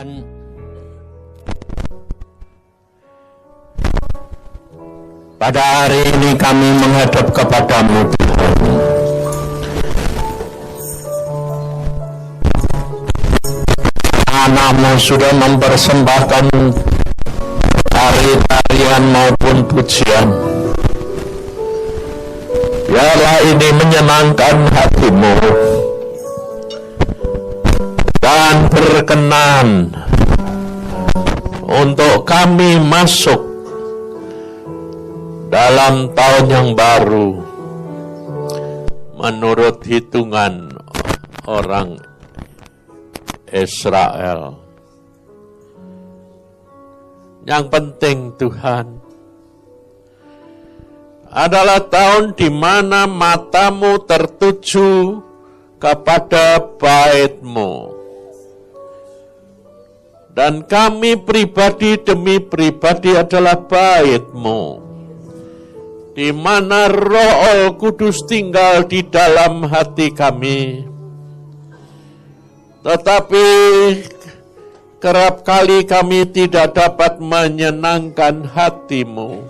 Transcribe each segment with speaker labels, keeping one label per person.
Speaker 1: Tuhan, pada hari ini kami menghadap kepadamu Tuhan. Anak-Mu sudah mempersembahkan tari-tarian maupun pujian. Biarlah ini menyenangkan hati-Mu dan berkenan untuk kami masuk dalam tahun yang baru menurut hitungan orang Israel. Yang penting Tuhan adalah tahun di mana matamu tertuju kepada bait-Mu. Dan kami pribadi demi pribadi adalah bait-Mu, di mana Roh Kudus tinggal di dalam hati kami. Tetapi kerap kali kami tidak dapat menyenangkan hati-Mu.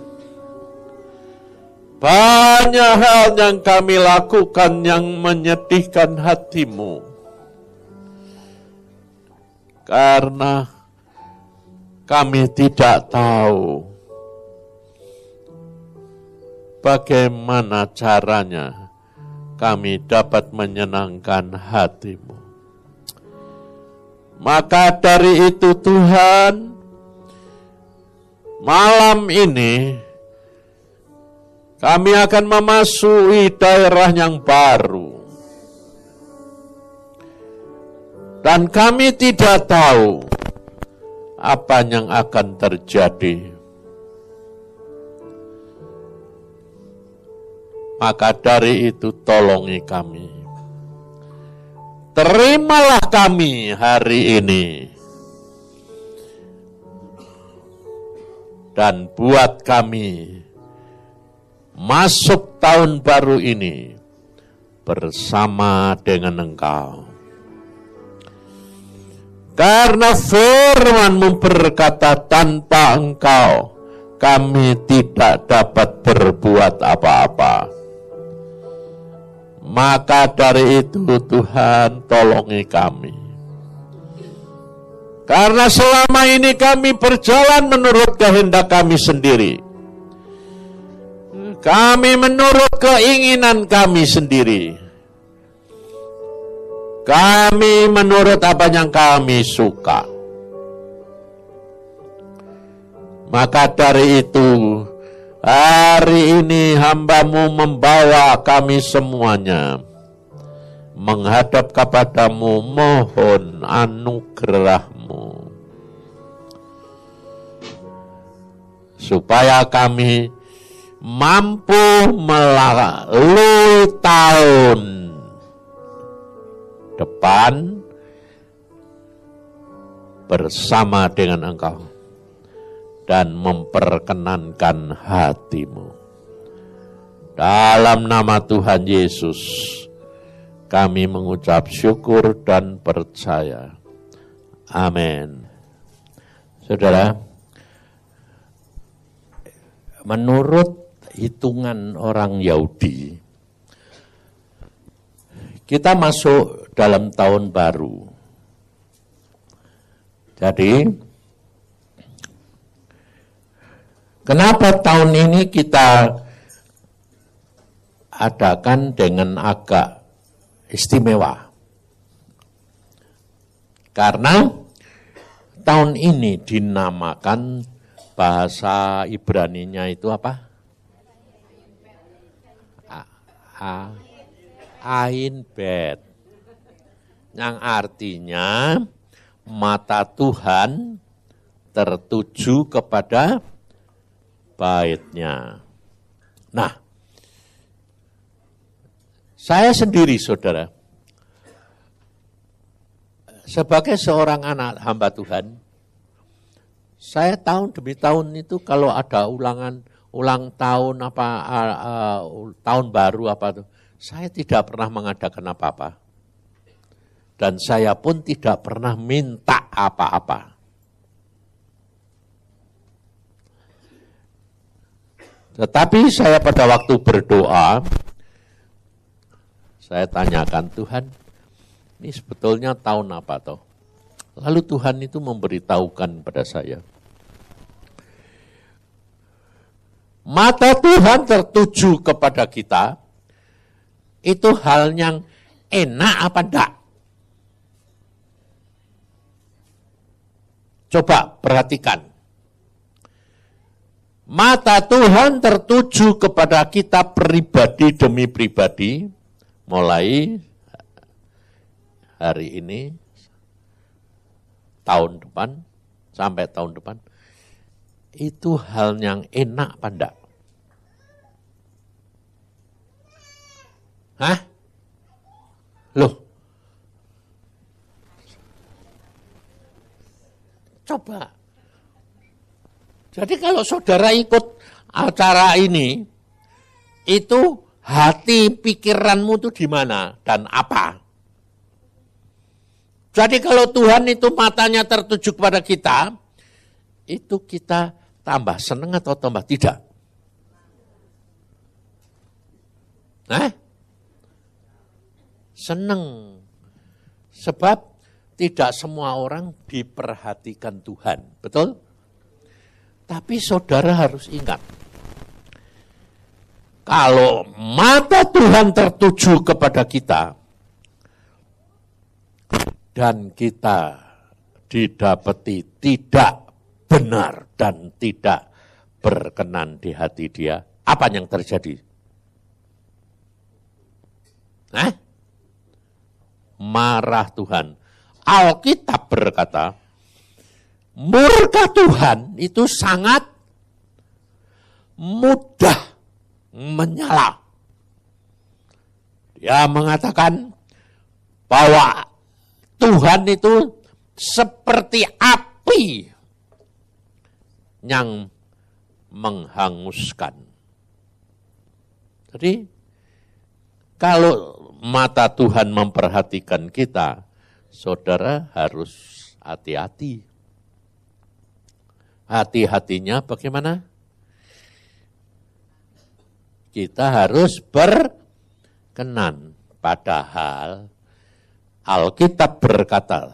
Speaker 1: Banyak hal yang kami lakukan yang menyedihkan hati-Mu. Karena kami tidak tahu bagaimana caranya kami dapat menyenangkan hati-Mu. Maka dari itu Tuhan, malam ini kami akan memasuki daerah yang baru. Dan kami tidak tahu apa yang akan terjadi. Maka dari itu tolongi kami. Terimalah kami hari ini. Dan buat kami masuk tahun baru ini bersama dengan Engkau. Karena firman-Mu berkata, tanpa Engkau kami tidak dapat berbuat apa-apa. Maka dari itu Tuhan tolongi kami. Karena selama ini kami berjalan menurut kehendak kami sendiri. Kami menurut keinginan kami sendiri. Kami menurut apa yang kami suka. Maka dari itu hari ini hamba-Mu membawa kami semuanya menghadap kepadamu, mohon anugerah-Mu. Supaya kami mampu melalui tahun depan bersama dengan Engkau. Dan memperkenankan hati-Mu. Dalam nama Tuhan Yesus, kami mengucap syukur dan percaya. Amin. Saudara, menurut hitungan orang Yahudi, kita masuk dalam tahun baru. Jadi, kenapa tahun ini kita adakan dengan agak istimewa? Karena tahun ini dinamakan bahasa Ibraninya itu apa? Ain Bet. Yang artinya mata Tuhan tertuju kepada bait-Nya. Nah, saya sendiri saudara, sebagai seorang anak hamba Tuhan, saya tahun demi tahun itu kalau ada ulang tahun tahun baru apa tuh, saya tidak pernah mengadakan apa-apa. Dan saya pun tidak pernah minta apa-apa. Tetapi saya pada waktu berdoa, saya tanyakan, Tuhan, ini sebetulnya tahun apa toh? Lalu Tuhan itu memberitahukan pada saya, mata Tuhan tertuju kepada kita, itu hal yang enak apa enggak? Coba perhatikan. Mata Tuhan tertuju kepada kita pribadi demi pribadi, mulai hari ini, tahun depan, sampai tahun depan, itu hal yang enak apa enggak? Hah? Loh? Coba. Jadi kalau saudara ikut acara ini, itu hati pikiranmu itu di mana dan apa? Jadi kalau Tuhan itu matanya tertuju kepada kita, itu kita tambah senang atau tambah tidak? Senang. Sebab tidak semua orang diperhatikan Tuhan, betul? Tapi saudara harus ingat, kalau mata Tuhan tertuju kepada kita, dan kita didapati tidak benar dan tidak berkenan di hati dia, apa yang terjadi? Marah Tuhan. Alkitab berkata, murka Tuhan itu sangat mudah menyala. Dia mengatakan bahwa Tuhan itu seperti api yang menghanguskan. Jadi kalau mata Tuhan memperhatikan kita, saudara harus hati-hati. Hati-hatinya bagaimana? Kita harus berkenan. Padahal Alkitab berkata,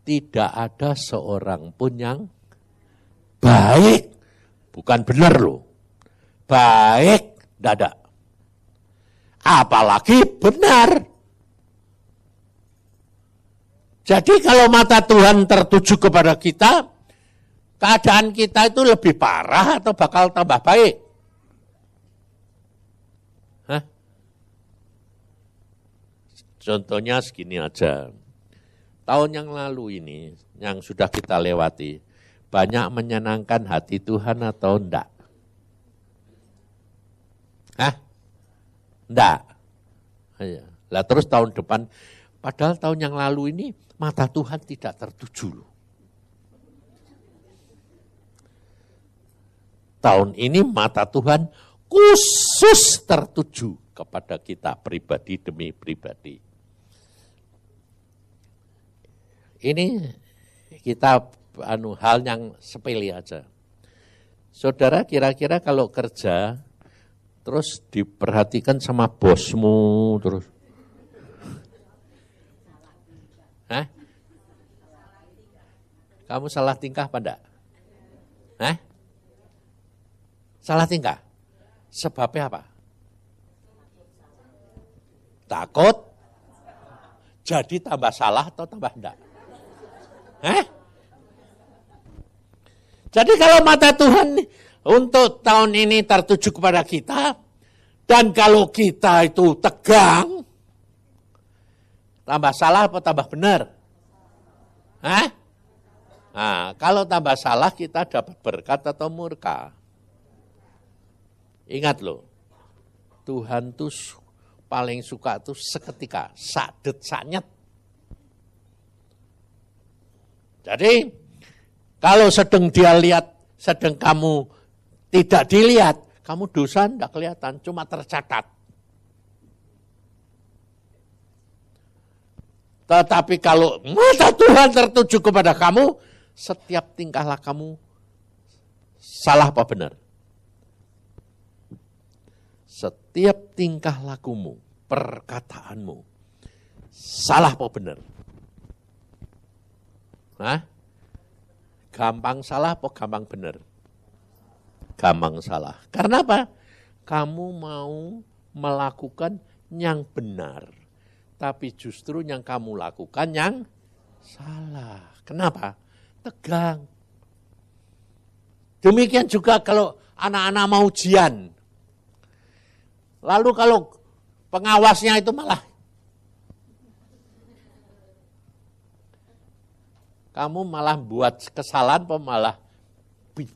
Speaker 1: tidak ada seorang pun yang baik. Bukan benar loh. Baik, tidak ada. Apalagi benar. Jadi kalau mata Tuhan tertuju kepada kita, keadaan kita itu lebih parah atau bakal tambah baik? Contohnya segini aja. Tahun yang lalu ini, yang sudah kita lewati, banyak menyenangkan hati Tuhan atau enggak? Enggak. Lah terus tahun depan, padahal tahun yang lalu ini, mata Tuhan tidak tertuju loh. Tahun ini mata Tuhan khusus tertuju kepada kita pribadi demi pribadi. Ini kita hal yang sepele aja. Saudara kira-kira kalau kerja terus diperhatikan sama bosmu terus. Kamu salah tingkah apa enggak? Salah tingkah? Sebabnya apa? Takut? Jadi tambah salah atau tambah enggak? Jadi kalau mata Tuhan untuk tahun ini tertuju kepada kita, dan kalau kita itu tegang, tambah salah atau tambah benar? Nah, kalau tambah salah kita dapat berkat atau murka. Ingat loh, Tuhan tuh paling suka tuh seketika, sadet sanyet. Jadi kalau sedang dia lihat, sedang kamu tidak dilihat, kamu dosa tidak kelihatan, cuma tercatat. Tetapi kalau mata Tuhan tertuju kepada kamu, setiap tingkah lakumu salah apa benar? Setiap tingkah lakumu, perkataanmu, salah apa benar? Hah? Gampang salah apa gampang benar? Gampang salah. Karena apa? Kamu mau melakukan yang benar. Tapi justru yang kamu lakukan yang salah. Kenapa? Tegang. Demikian juga kalau anak-anak mau ujian. Lalu kalau pengawasnya itu malah kamu malah buat kesalahan, malah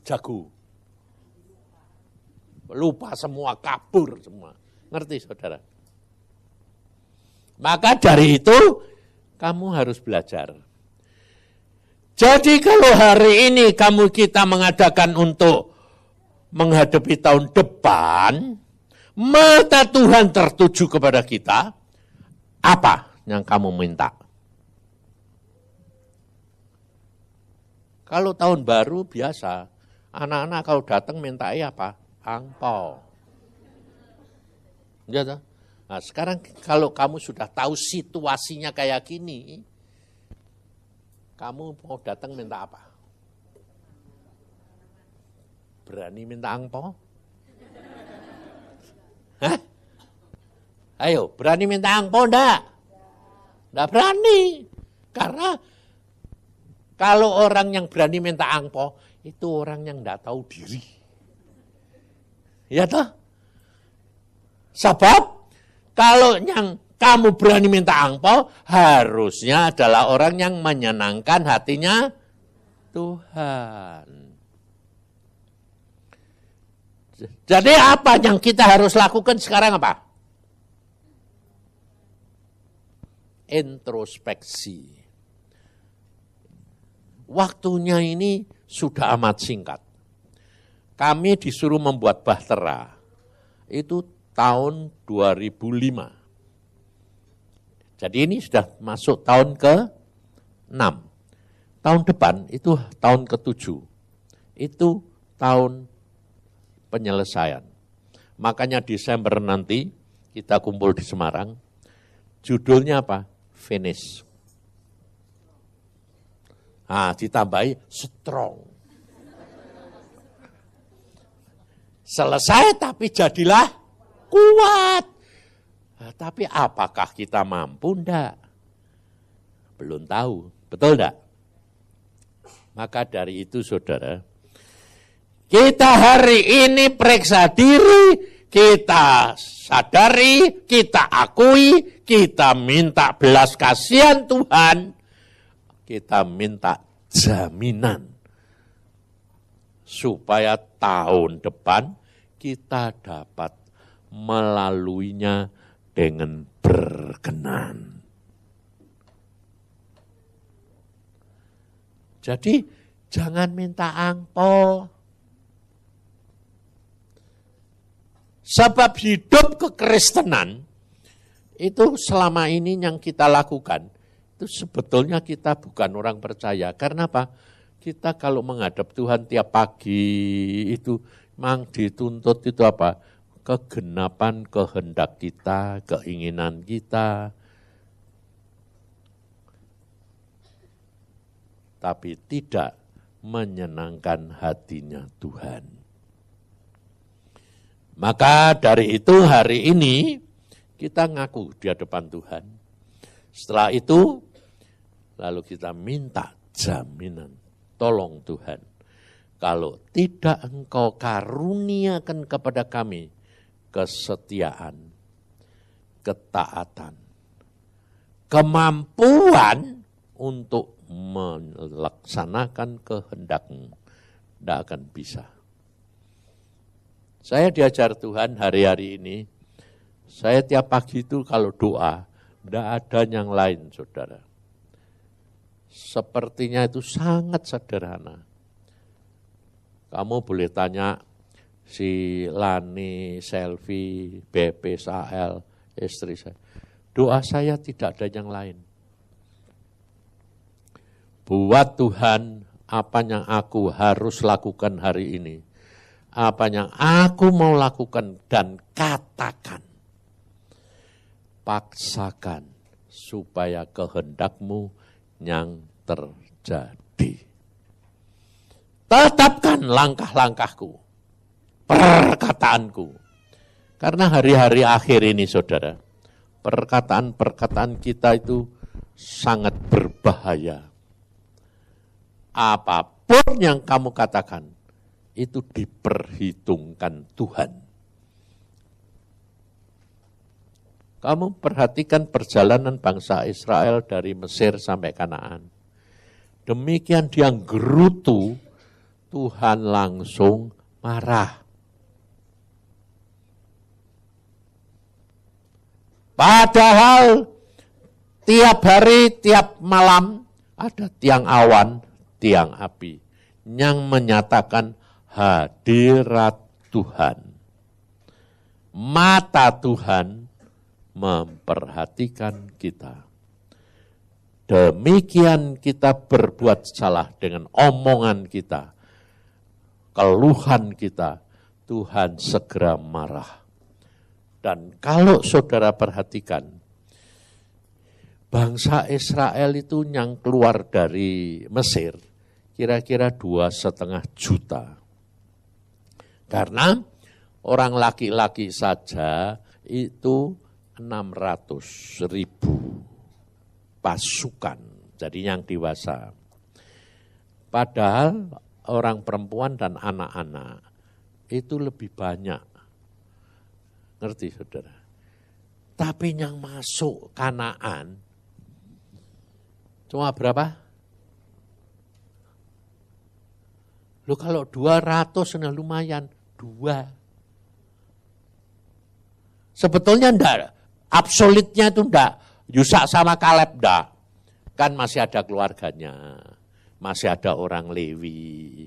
Speaker 1: jago. Lupa semua, kabur semua. Ngerti saudara? Maka dari itu, kamu harus belajar. Jadi kalau hari ini kita mengadakan untuk menghadapi tahun depan, mata Tuhan tertuju kepada kita, apa yang kamu minta? Kalau tahun baru biasa, anak-anak kalau datang minta apa? Angpau. Ya, nah sekarang kalau kamu sudah tahu situasinya kayak gini, kamu mau datang minta apa? Berani minta angpau? Hah? Ayo, berani minta angpau enggak? Enggak berani. Karena kalau orang yang berani minta angpau, itu orang yang enggak tahu diri. Ya toh? Sebab, kalau yang kamu berani minta angpau, harusnya adalah orang yang menyenangkan hatinya Tuhan. Jadi apa yang kita harus lakukan sekarang apa? Introspeksi. Waktunya ini sudah amat singkat. Kami disuruh membuat bahtera. Itu tahun 2005. Jadi ini sudah masuk tahun ke-6. Tahun depan itu tahun ke-7. Itu tahun penyelesaian. Makanya Desember nanti kita kumpul di Semarang. Judulnya apa? Finish. Nah, ditambahi strong. Selesai tapi jadilah kuat. Nah, tapi apakah kita mampu? Enggak. Belum tahu. Betul enggak? Maka dari itu saudara, kita hari ini periksa diri, kita sadari, kita akui, kita minta belas kasihan Tuhan, kita minta jaminan supaya tahun depan kita dapat melaluinya dengan berkenan. Jadi jangan minta angpau. Sebab hidup kekristenan itu selama ini yang kita lakukan, itu sebetulnya kita bukan orang percaya. Karena apa? Kita kalau menghadap Tuhan tiap pagi itu memang dituntut itu apa? Kegenapan kehendak kita, keinginan kita. Tapi tidak menyenangkan hatinya Tuhan. Maka dari itu hari ini kita ngaku di hadapan Tuhan. Setelah itu lalu kita minta jaminan. Tolong Tuhan, kalau tidak Engkau karuniakan kepada kami kesetiaan, ketaatan, kemampuan untuk melaksanakan kehendak-Mu, tidak akan bisa. Saya diajar Tuhan hari-hari ini, saya tiap pagi itu kalau doa, tidak ada yang lain saudara. Sepertinya itu sangat sederhana. Kamu boleh tanya si Lani, Selvi, BP, Sael, istri saya. Doa saya tidak ada yang lain. Buat Tuhan apa yang aku harus lakukan hari ini. Apa yang aku mau lakukan dan katakan. Paksakan supaya kehendak-Mu yang terjadi. Tetapkan langkah-langkahku, perkataanku. Karena hari-hari akhir ini, saudara, perkataan-perkataan kita itu sangat berbahaya. Apapun yang kamu katakan, itu diperhitungkan Tuhan. Kamu perhatikan perjalanan bangsa Israel dari Mesir sampai Kanaan. Demikian dia gerutu, Tuhan langsung marah. Padahal tiap hari, tiap malam ada tiang awan, tiang api yang menyatakan hadirat Tuhan. Mata Tuhan memperhatikan kita. Demikian kita berbuat salah dengan omongan kita, keluhan kita, Tuhan segera marah. Dan kalau saudara perhatikan, bangsa Israel itu yang keluar dari Mesir, kira-kira 2,5 juta. Karena orang laki-laki saja itu 600.000 pasukan, jadi yang dewasa. Padahal orang perempuan dan anak-anak itu lebih banyak. Ngerti saudara? Tapi yang masuk Kanaan cuma berapa? Loh kalau 200 nah lumayan, 2. Sebetulnya enggak, absolutnya itu enggak. Yusak sama Kaleb enggak. Kan masih ada keluarganya, masih ada orang Lewi.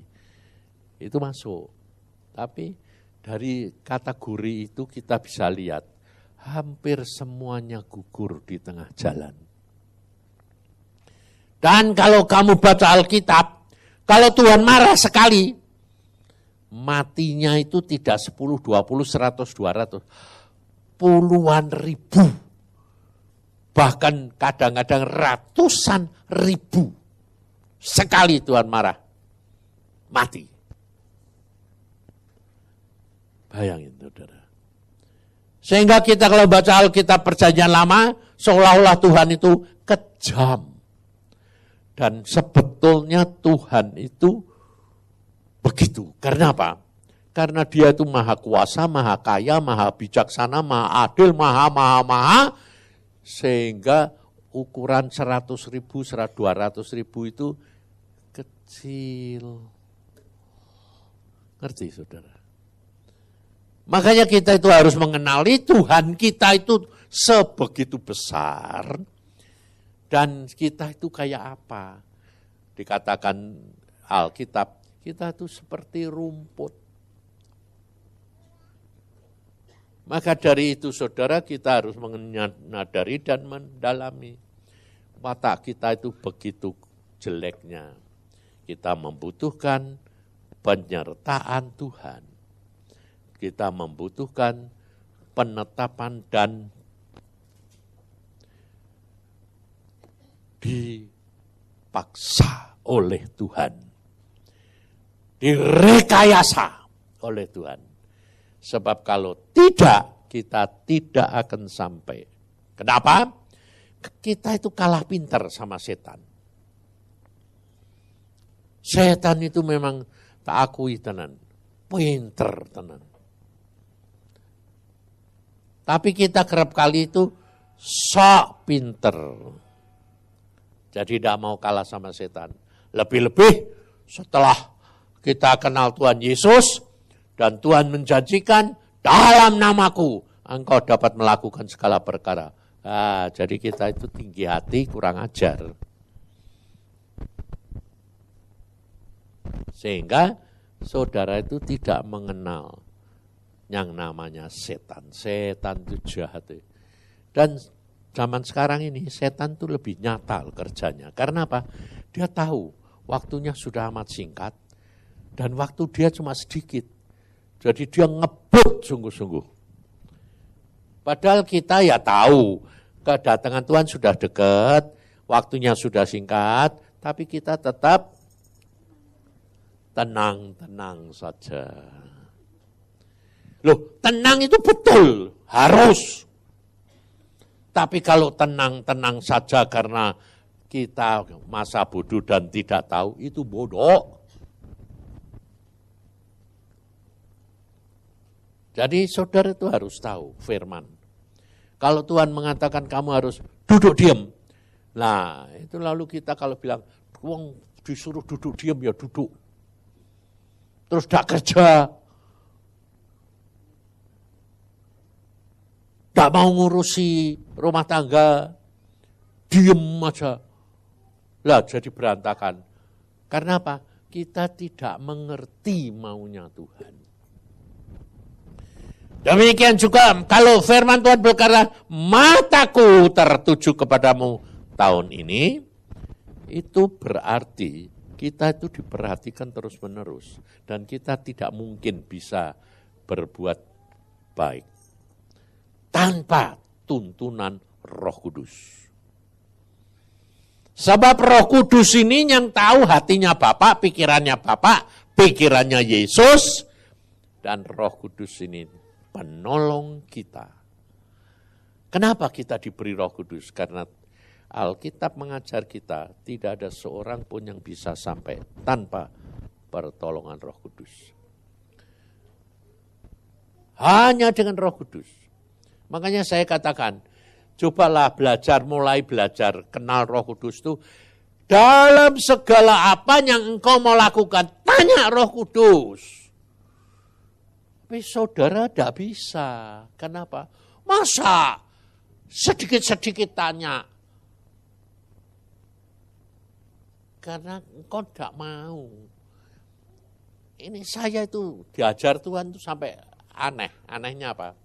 Speaker 1: Itu masuk. Tapi dari kategori itu kita bisa lihat, hampir semuanya gugur di tengah jalan. Dan kalau kamu baca Alkitab, kalau Tuhan marah sekali, matinya itu tidak 10, 20, 100, 200. Puluhan ribu. Bahkan kadang-kadang ratusan ribu. Sekali Tuhan marah, mati. Bayangin saudara. Sehingga kita kalau baca Alkitab Perjanjian Lama, seolah-olah Tuhan itu kejam. Dan sebetulnya Tuhan itu begitu. Karena apa? Karena dia itu maha kuasa, maha kaya, maha bijaksana, maha adil, maha. Sehingga ukuran 100.000, 200.000 itu kecil. Ngerti saudara? Makanya kita itu harus mengenali Tuhan kita itu sebegitu besar. Dan kita itu kayak apa? Dikatakan Alkitab, kita itu seperti rumput. Maka dari itu saudara kita harus menyadari dan mendalami. Watak kita itu begitu jeleknya. Kita membutuhkan penyertaan Tuhan. Kita membutuhkan penetapan dan dipaksa oleh Tuhan. Direkayasa oleh Tuhan. Sebab kalau tidak, kita tidak akan sampai. Kenapa? Kita itu kalah pintar sama setan. Setan itu memang tak akui tenan. Pinter tenan. Tapi kita kerap kali itu sok pinter. Jadi tidak mau kalah sama setan. Lebih-lebih setelah kita kenal Tuhan Yesus dan Tuhan menjanjikan dalam namaku engkau dapat melakukan segala perkara. Nah, jadi kita itu tinggi hati, kurang ajar. Sehingga saudara itu tidak mengenal yang namanya setan. Setan itu jahat. Dan zaman sekarang ini setan itu lebih nyata kerjanya. Karena apa? Dia tahu waktunya sudah amat singkat dan waktu dia cuma sedikit. Jadi dia ngebut sungguh-sungguh. Padahal kita ya tahu kedatangan Tuhan sudah dekat, waktunya sudah singkat, tapi kita tetap tenang-tenang saja. Loh, tenang itu betul, harus. Tapi kalau tenang-tenang saja karena kita masa bodoh dan tidak tahu, itu bodoh. Jadi saudara itu harus tahu firman. Kalau Tuhan mengatakan kamu harus duduk diam. Nah, itu lalu kita kalau bilang, wong disuruh duduk diam ya duduk. Terus tidak kerja. Tidak mau ngurusi rumah tangga. Diam aja. Lah jadi berantakan. Karena apa? Kita tidak mengerti maunya Tuhan. Demikian juga kalau firman Tuhan berkata, mataku tertuju kepadamu tahun ini, itu berarti kita itu diperhatikan terus-menerus. Dan kita tidak mungkin bisa berbuat baik tanpa tuntunan Roh Kudus. Sebab Roh Kudus ini yang tahu hatinya Bapa, pikirannya Yesus, dan Roh Kudus ini penolong kita. Kenapa kita diberi Roh Kudus? Karena Alkitab mengajar kita tidak ada seorang pun yang bisa sampai tanpa pertolongan Roh Kudus. Hanya dengan Roh Kudus. Makanya saya katakan, cobalah mulai belajar kenal Roh Kudus itu dalam segala apa yang engkau mau lakukan, tanya Roh Kudus. Tapi saudara tidak bisa. Kenapa? Masa sedikit-sedikit tanya? Karena engkau tidak mau. Ini saya itu diajar Tuhan itu sampai aneh. Anehnya apa?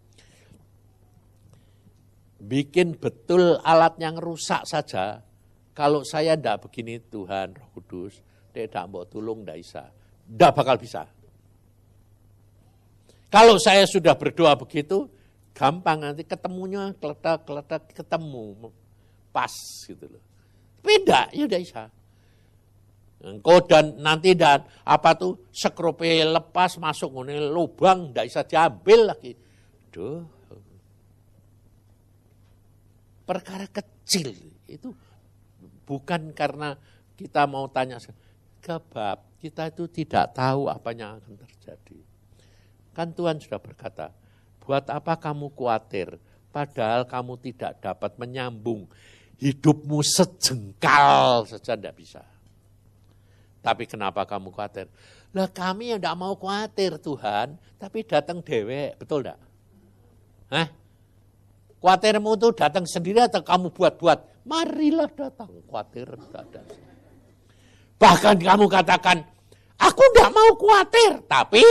Speaker 1: Bikin betul alat yang rusak saja. Kalau saya tidak begini Tuhan, Roh Kudus, tidak mau tolong, tidak bisa. Tidak bakal bisa. Kalau saya sudah berdoa begitu, gampang nanti ketemunya, keletak ketemu. Pas gitu loh. Beda, ya tidak bisa. Engkau dan nanti dan apa tuh sekrope lepas masuk ngene lubang, tidak bisa diambil lagi. Duh. Perkara kecil itu bukan karena kita mau tanya sebab kita itu tidak tahu apa yang akan terjadi. Kan Tuhan sudah berkata, buat apa kamu khawatir padahal kamu tidak dapat menyambung hidupmu sejengkal saja tidak bisa. Tapi kenapa kamu khawatir? Lah kami yang tidak mau khawatir Tuhan, tapi datang dewek, betul tidak? Hah? Khawatirmu itu datang sendiri atau kamu buat-buat? Marilah datang, khawatir tidak ada. Bahkan kamu katakan, aku tidak mau khawatir, tapi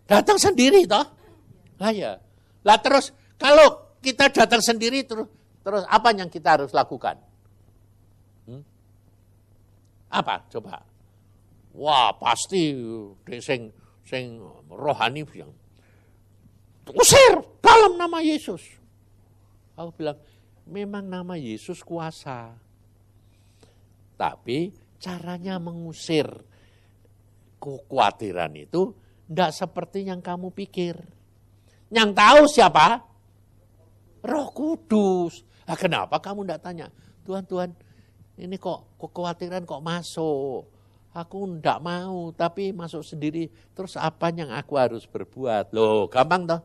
Speaker 1: datang sendiri toh. Lah ya. Lah terus kalau kita datang sendiri terus apa yang kita harus lakukan? Apa coba? Wah, pasti sing rohani yang usir dalam nama Yesus. Aku bilang, memang nama Yesus kuasa. Tapi caranya mengusir kekhawatiran itu tidak seperti yang kamu pikir. Yang tahu siapa? Roh Kudus. Nah, kenapa kamu tidak tanya? Tuhan, ini kok kekhawatiran kok masuk? Aku tidak mau, tapi masuk sendiri. Terus apa yang aku harus berbuat? Loh, gampang toh.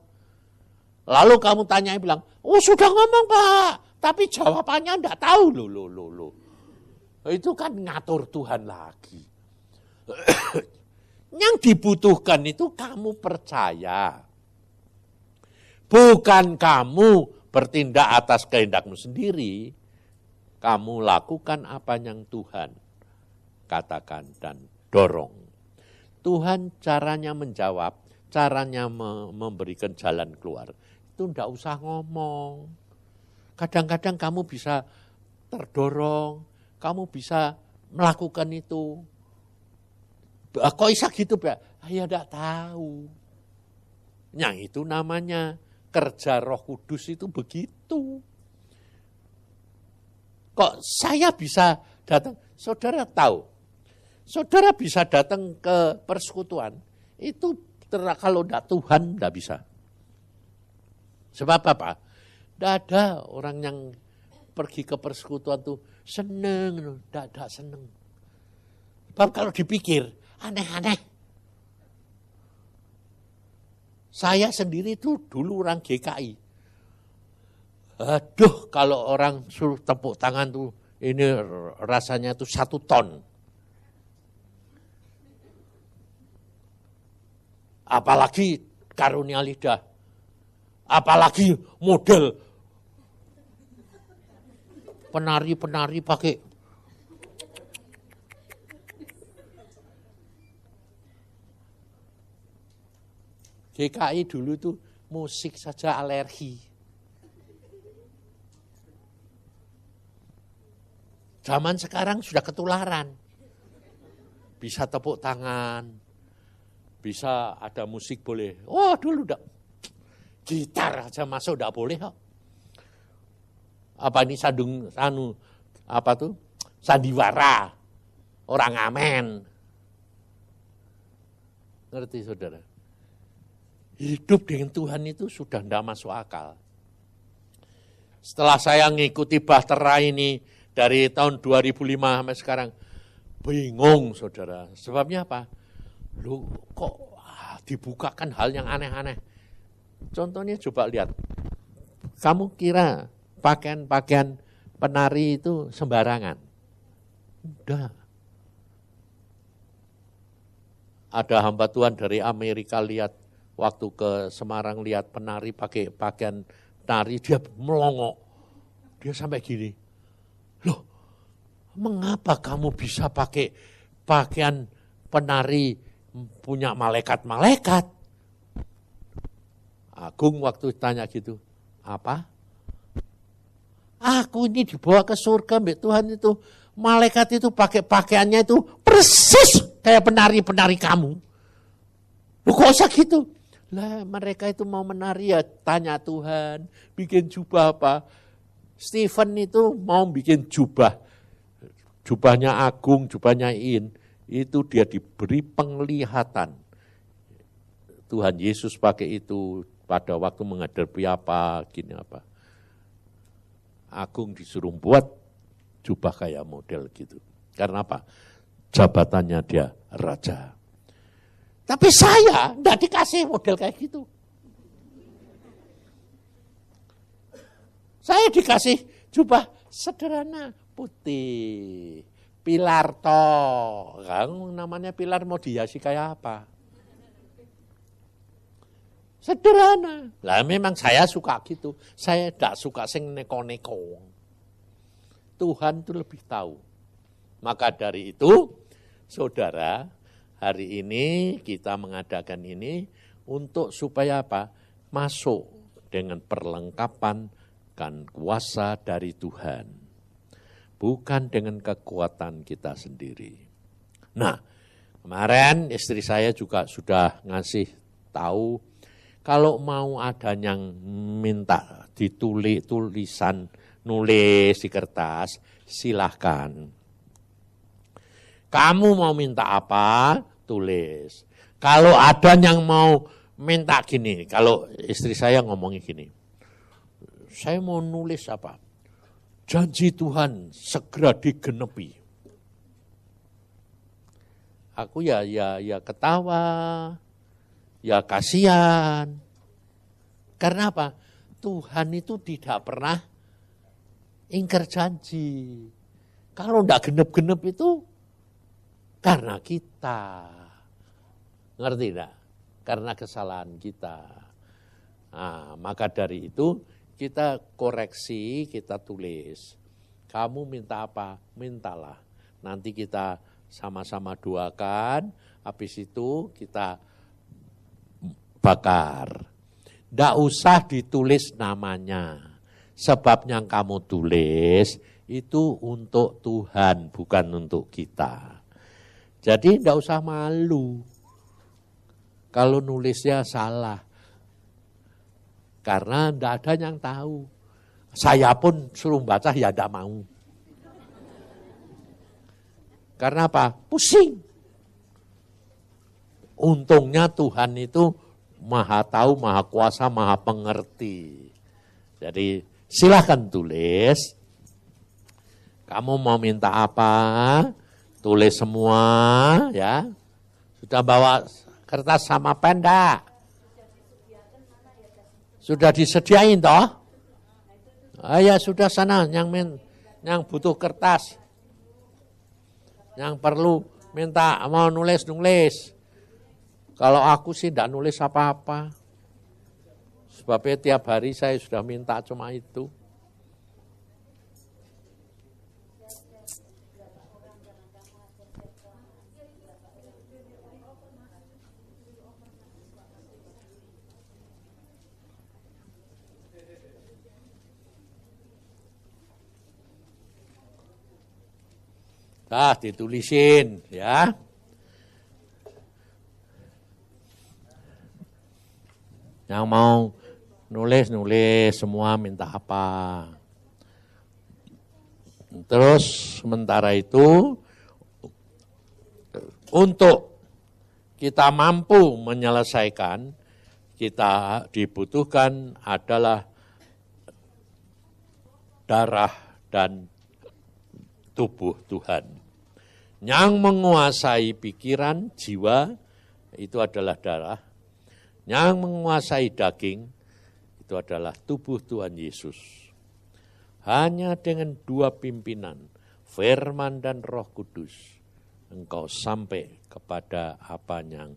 Speaker 1: Lalu kamu tanya, bilang, oh sudah ngomong Pak, tapi jawabannya tidak tahu. Loh. Itu kan ngatur Tuhan lagi. Yang dibutuhkan itu kamu percaya. Bukan kamu bertindak atas kehendakmu sendiri. Kamu lakukan apa yang Tuhan katakan dan dorong. Tuhan caranya menjawab, caranya memberikan jalan keluar. Itu tidak usah ngomong. Kadang-kadang kamu bisa terdorong, kamu bisa melakukan itu. Kok bisa gitu, Pak? Ya enggak tahu. Yang itu namanya kerja Roh Kudus itu begitu. Kok saya bisa datang? Saudara tahu, saudara bisa datang ke persekutuan, itu kalau tidak Tuhan tidak bisa. Sebab apa? Tidak ada orang yang pergi ke persekutuan tuh seneng, tidak seneng. Sebab kalau dipikir, aneh-aneh. Saya sendiri tuh dulu orang GKI. Aduh, kalau orang suruh tepuk tangan tuh, ini rasanya tuh 1 ton. Apalagi karunia lidah. Apalagi model penari-penari pakai GKI dulu tuh musik saja alergi. Zaman sekarang sudah ketularan. Bisa tepuk tangan, bisa ada musik boleh. Oh dulu udah gitar aja masuk udah boleh kok. Apa ini sandiwara, orang amen. Ngerti saudara? Hidup dengan Tuhan itu sudah tidak masuk akal. Setelah saya ngikuti Bahtera ini dari tahun 2005 sampai sekarang, bingung saudara. Sebabnya apa? Loh kok dibukakan hal yang aneh-aneh. Contohnya coba lihat. Kamu kira pakaian-pakaian penari itu sembarangan? Udah. Ada hamba Tuhan dari Amerika lihat, waktu ke Semarang lihat penari pakai pakaian penari, dia melongok. Dia sampai gini, loh mengapa kamu bisa pakai pakaian penari punya malaikat-malaikat? Agung waktu tanya gitu, apa? Aku ini dibawa ke surga mbak Tuhan itu, malaikat itu pakai pakaiannya itu persis kayak penari-penari kamu. Loh kok usah gitu? Lah mereka itu mau menari ya tanya Tuhan, bikin jubah apa? Stephen itu mau bikin jubah. Jubahnya Agung, jubahnya In. Itu dia diberi penglihatan. Tuhan Yesus pakai itu pada waktu menghadapi apa, gini apa. Agung disuruh buat jubah kayak model gitu. Karena apa? Jabatannya dia raja. Tapi saya tidak dikasih model kayak gitu. Saya dikasih jubah sederhana, putih. Pilar toh. Kan namanya pilar mau dihiasi kayak apa? Sederhana. Lah memang saya suka gitu. Saya tidak suka sing neko-neko. Tuhan itu lebih tahu. Maka dari itu, saudara, hari ini kita mengadakan ini untuk supaya apa? Masuk dengan perlengkapan dan kuasa dari Tuhan. Bukan dengan kekuatan kita sendiri. Nah, kemarin istri saya juga sudah ngasih tahu, kalau mau ada yang minta tulisan, nulis di kertas, silahkan. Kamu mau minta apa, tulis. Kalau ada yang mau minta gini, kalau istri saya ngomongin gini, saya mau nulis apa? Janji Tuhan segera digenepi. Aku ya ketawa, ya kasihan. Karena apa? Tuhan itu tidak pernah ingkar janji. Kalau enggak genep-genep itu karena kita. Ngerti enggak? Karena kesalahan kita. Nah, maka dari itu kita koreksi, kita tulis. Kamu minta apa? Mintalah. Nanti kita sama-sama doakan, habis itu kita bakar. Tidak usah ditulis namanya. Sebab yang kamu tulis itu untuk Tuhan, bukan untuk kita. Jadi tidak usah malu kalau nulisnya salah. Karena tidak ada yang tahu. Saya pun suruh baca ya tidak mau. Karena apa? Pusing. Untungnya Tuhan itu maha tahu, maha kuasa, maha pengerti. Jadi silahkan tulis. Kamu mau minta apa? Tulis semua ya. Sudah bawa kertas sama pen enggak? Sudah disediain toh? Ya sudah sana yang butuh kertas. Yang perlu minta mau nulis. Kalau aku sih enggak nulis apa-apa. Sebabnya tiap hari saya sudah minta cuma itu. Nah, ditulisin ya. Yang mau nulis semua minta apa. Terus sementara itu untuk kita mampu menyelesaikan, kita dibutuhkan adalah darah dan tubuh Tuhan. Yang menguasai pikiran, jiwa, itu adalah darah. Yang menguasai daging, itu adalah tubuh Tuhan Yesus. Hanya dengan dua pimpinan, firman dan Roh Kudus, engkau sampai kepada apa yang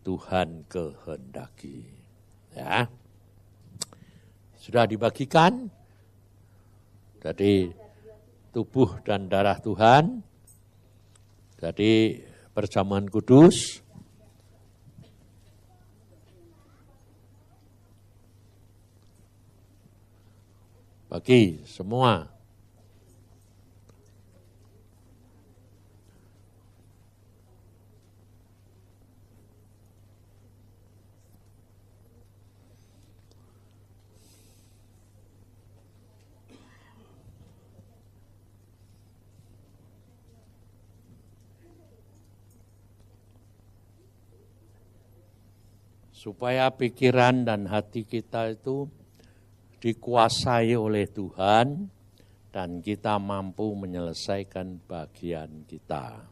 Speaker 1: Tuhan kehendaki. Ya. Sudah dibagikan? Jadi tubuh dan darah Tuhan. Jadi perjamuan kudus. Bagi semua. Supaya pikiran dan hati kita itu dikuasai oleh Tuhan dan kita mampu menyelesaikan bagian kita.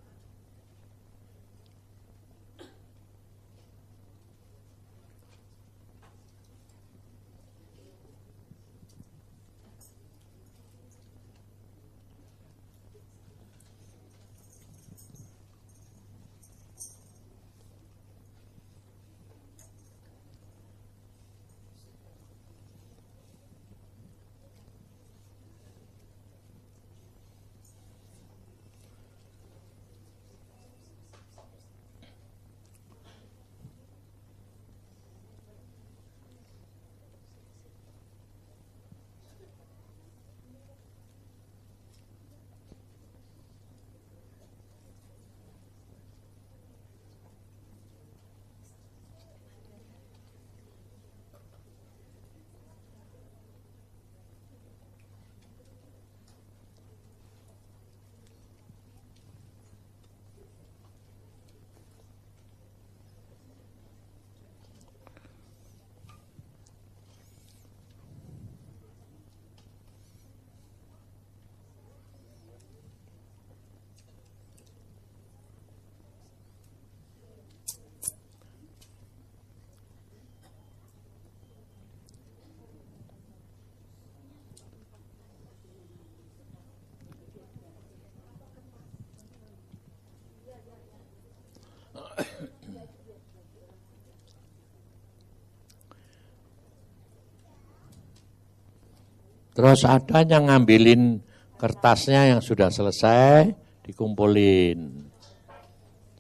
Speaker 1: Terus ada yang ngambilin kertasnya yang sudah selesai, dikumpulin.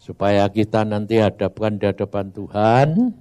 Speaker 1: Supaya kita nanti hadapkan di hadapan Tuhan.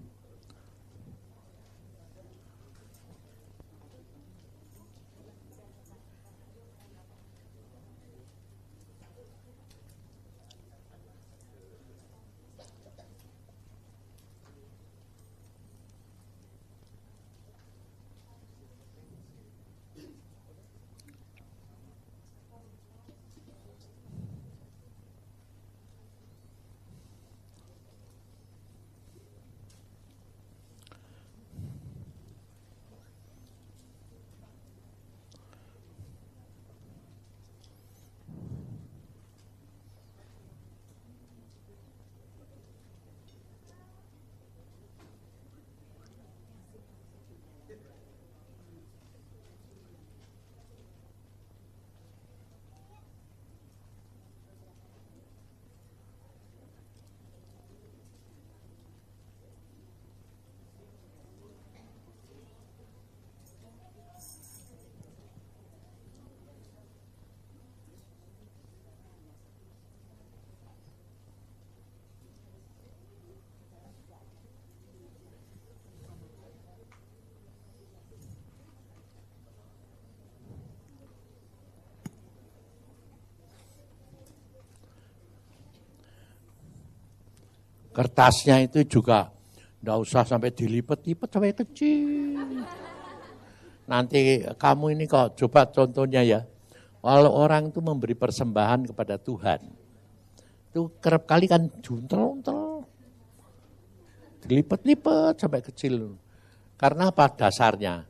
Speaker 2: Kertasnya itu juga enggak usah sampai dilipet-lipet sampai kecil. Nanti kamu ini kok coba contohnya ya. Kalau orang itu memberi persembahan kepada Tuhan, itu kerap kali kan juntel-untel, dilipet-lipet sampai kecil. Karena apa dasarnya?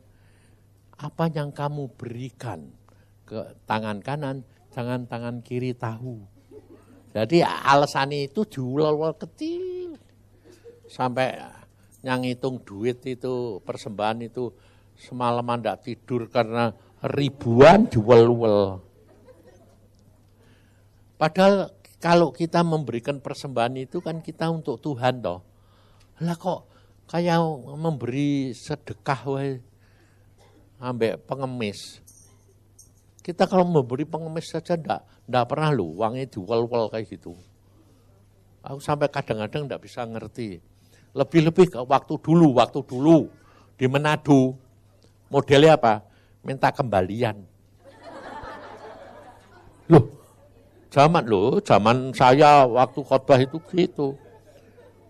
Speaker 2: Apa yang kamu berikan ke tangan kanan, jangan tangan kiri tahu. Jadi alasan itu diulol-ulol kecil. Sampai yang ngitung duit itu, persembahan itu, semalaman tidak tidur karena ribuan diwel-wel. Padahal kalau kita memberikan persembahan itu kan kita untuk Tuhan toh. Lah kok kayak memberi sedekah wae ambek pengemis. Kita kalau memberi pengemis saja enggak pernah loh uangnya diwel-wel kayak gitu. Aku sampai kadang-kadang enggak bisa ngerti. Lebih-lebih ke waktu dulu di Manado. Modelnya apa? Minta kembalian. Zaman saya waktu khotbah itu gitu.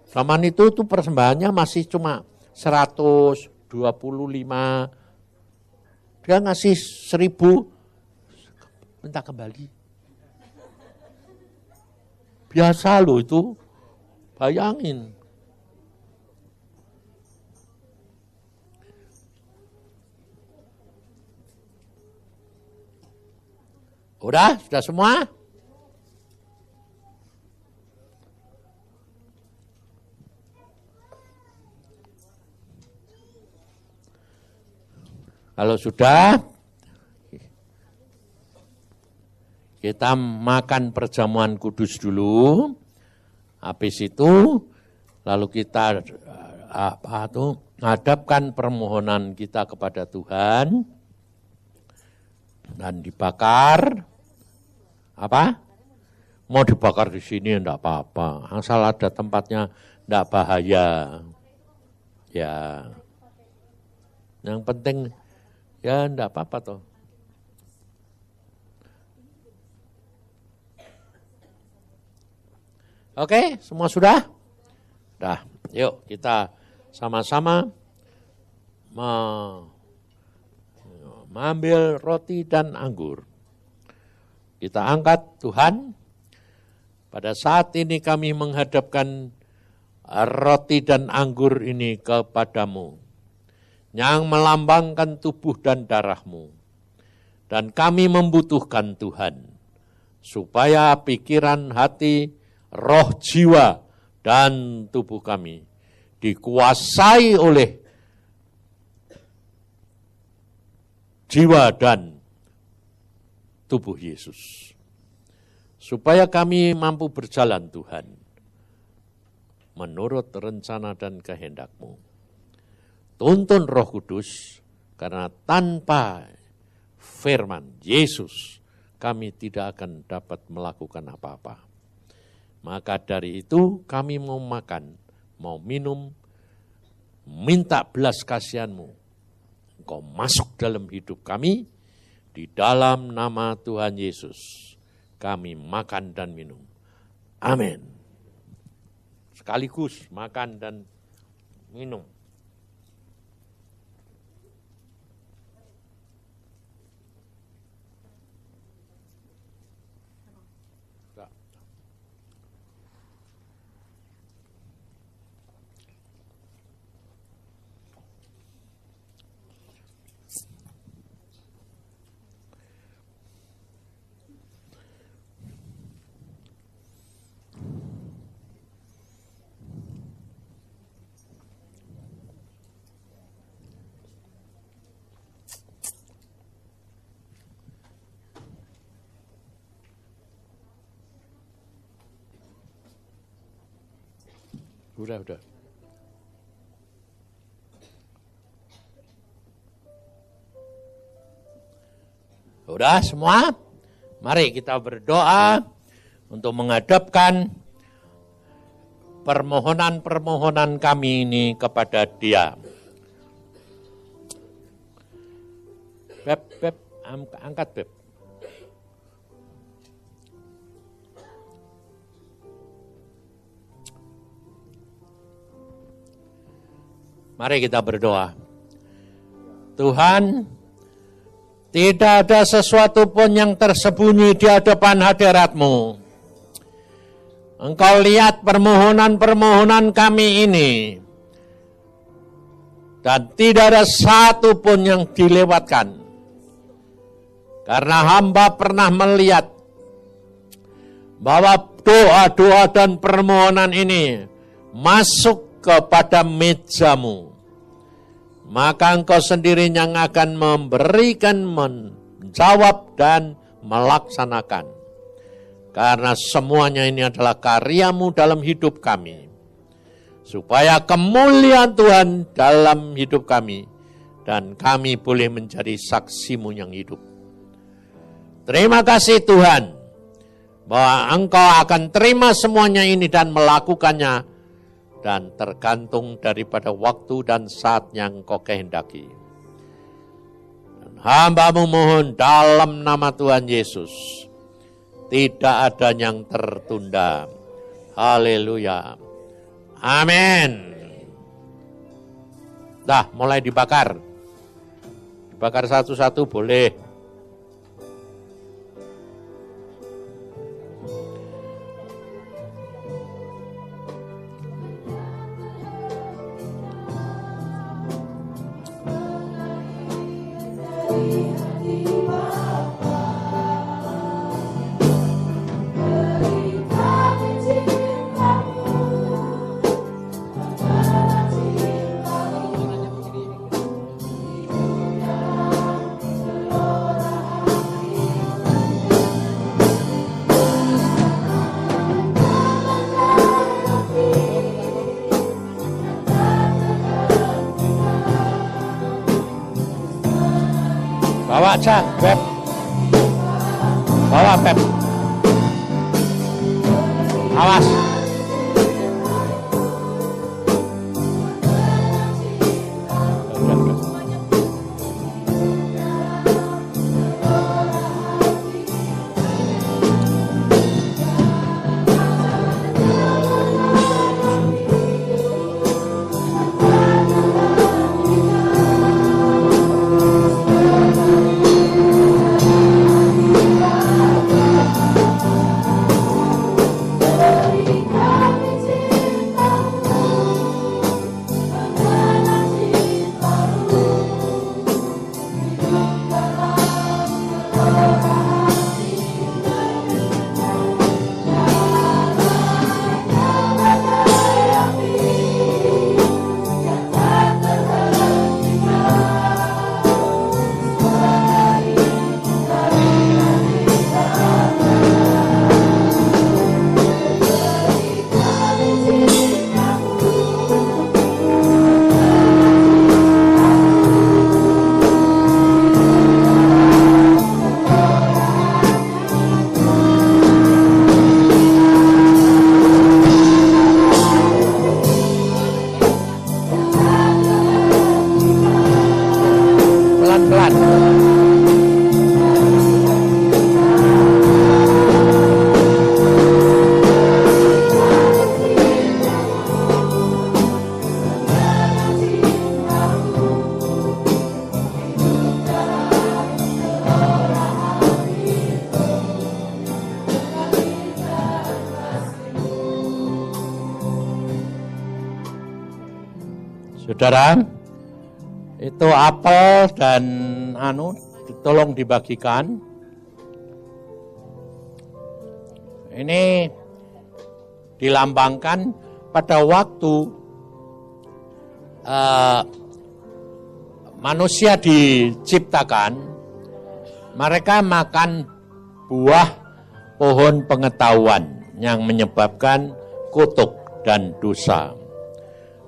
Speaker 2: Zaman itu tuh persembahannya masih cuma 125. Dia ngasih 1000 minta kembali. Biasa loh itu. Bayangin. Sudah semua? Kalau sudah, kita makan perjamuan kudus dulu. Habis itu, lalu kita hadapkan permohonan kita kepada Tuhan dan dibakar. Apa? Mau dibakar di sini enggak apa-apa. Asal ada tempatnya enggak bahaya. Ya. Yang penting ya enggak apa-apa toh. Oke, semua sudah? Dah, yuk kita sama-sama mengambil roti dan anggur. Kita angkat, Tuhan, pada saat ini kami menghadapkan roti dan anggur ini kepadamu, yang melambangkan tubuh dan darah-Mu. Dan kami membutuhkan Tuhan, supaya pikiran, hati, roh, jiwa, dan tubuh kami dikuasai oleh jiwa dan tubuh Yesus. Supaya kami mampu berjalan Tuhan, menurut rencana dan kehendak-Mu. Tuntun Roh Kudus, karena tanpa firman Yesus, kami tidak akan dapat melakukan apa-apa. Maka dari itu kami mau makan, mau minum, minta belas kasihan-Mu. Engkau masuk dalam hidup kami, di dalam nama Tuhan Yesus, kami makan dan minum. Amin. Sekaligus makan dan minum. Udah. Udah semua? Mari kita berdoa untuk menghadapkan permohonan-permohonan kami ini kepada Dia. Beb, angkat Beb.
Speaker 1: Mari kita berdoa. Tuhan, tidak ada sesuatu pun yang tersembunyi di hadapan hadirat-Mu. Engkau lihat permohonan-permohonan kami ini. Dan tidak ada satu pun yang dilewatkan. Karena hamba pernah melihat bahwa doa-doa dan permohonan ini masuk kepada meja-Mu. Maka Engkau sendiri yang akan memberikan, menjawab, dan melaksanakan. Karena semuanya ini adalah karya-Mu dalam hidup kami. Supaya kemuliaan Tuhan dalam hidup kami. Dan kami boleh menjadi saksi-Mu yang hidup. Terima kasih Tuhan. Bahwa Engkau akan terima semuanya ini dan melakukannya. Dan tergantung daripada waktu dan saat yang Engkau kehendaki. Dan hamba-Mu mohon dalam nama Tuhan Yesus, tidak ada yang tertunda. Haleluya. Amin. Dah, mulai dibakar. Dibakar satu-satu boleh. Bawa aja, Beb. Bawa, Beb. Awas. Saudara, itu apel dan tolong dibagikan. Ini dilambangkan pada waktu manusia diciptakan, mereka makan buah pohon pengetahuan yang menyebabkan kutuk dan dosa.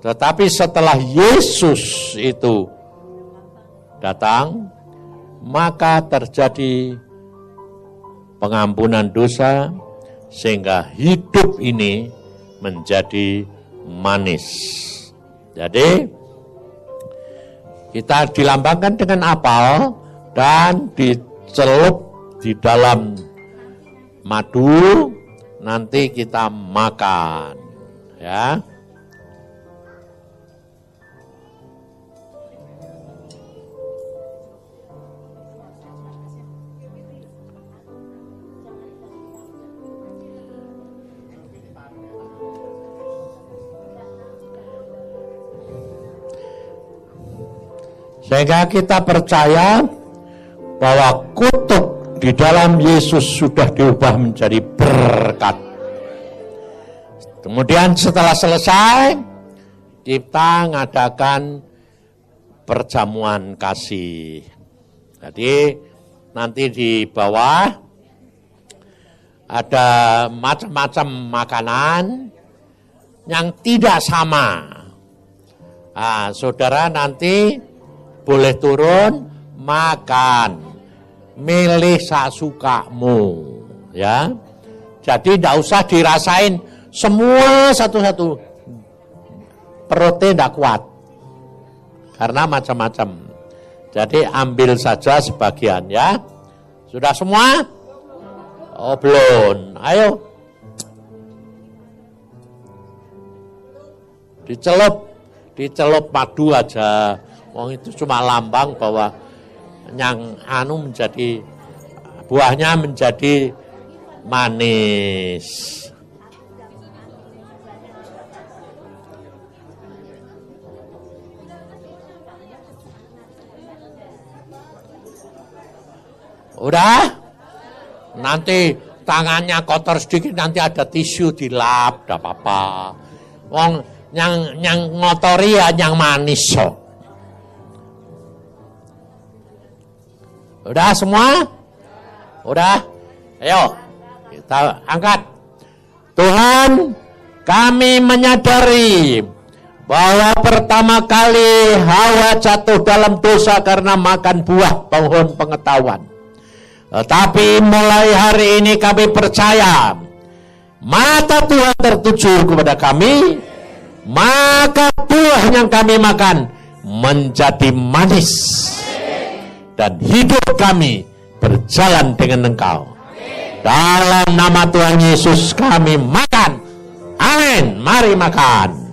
Speaker 1: Tetapi setelah Yesus itu datang, maka terjadi pengampunan dosa sehingga hidup ini menjadi manis. Jadi kita dilambangkan dengan apel dan dicelup di dalam madu, nanti kita makan, ya. Sehingga kita percaya bahwa kutuk di dalam Yesus sudah diubah menjadi berkat. Kemudian setelah selesai, kita mengadakan perjamuan kasih. Jadi nanti di bawah ada macam-macam makanan yang tidak sama. Nah, saudara nanti boleh turun makan, milih sasukamu, ya. Jadi tidak usah dirasain semua satu-satu, perutnya tidak kuat, karena macam-macam. Jadi ambil saja sebagian, ya. Sudah semua? Oh belum, ayo. Dicelup madu aja. Wong itu cuma lambang bahwa yang menjadi buahnya menjadi manis. Udah? Nanti tangannya kotor sedikit, nanti ada tisu dilap, tidak apa-apa. Wong yang ngotori ya yang manis so. Udah semua? Udah? Ayo kita angkat. Tuhan, kami menyadari bahwa pertama kali Hawa jatuh dalam dosa karena makan buah pohon pengetahuan. Tetapi mulai hari ini kami percaya mata Tuhan tertuju kepada kami, maka buah yang kami makan menjadi manis dan hidup kami berjalan dengan Engkau. Dalam nama Tuhan Yesus kami makan. Amin. Mari makan.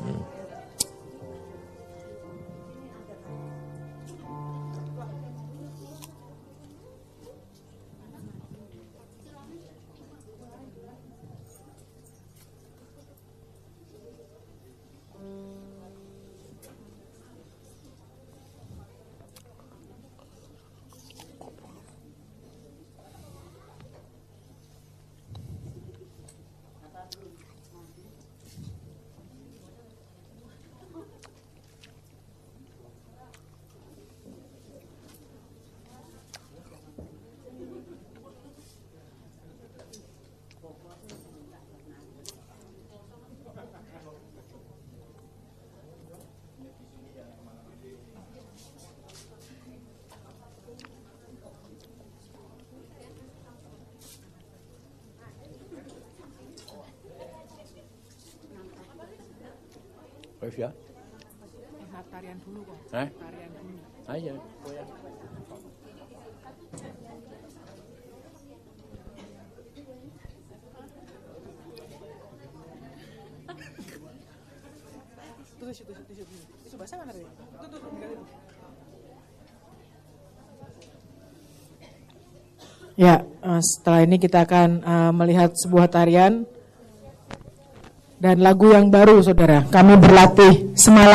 Speaker 1: Ya.
Speaker 3: Tarian dulu kok.
Speaker 1: Tarian dulu. Ayo, goyang.
Speaker 3: Itu basah mana tadi? Tuh, ya, setelah ini kita akan melihat sebuah tarian dan lagu yang baru, saudara. Kami berlatih semalam.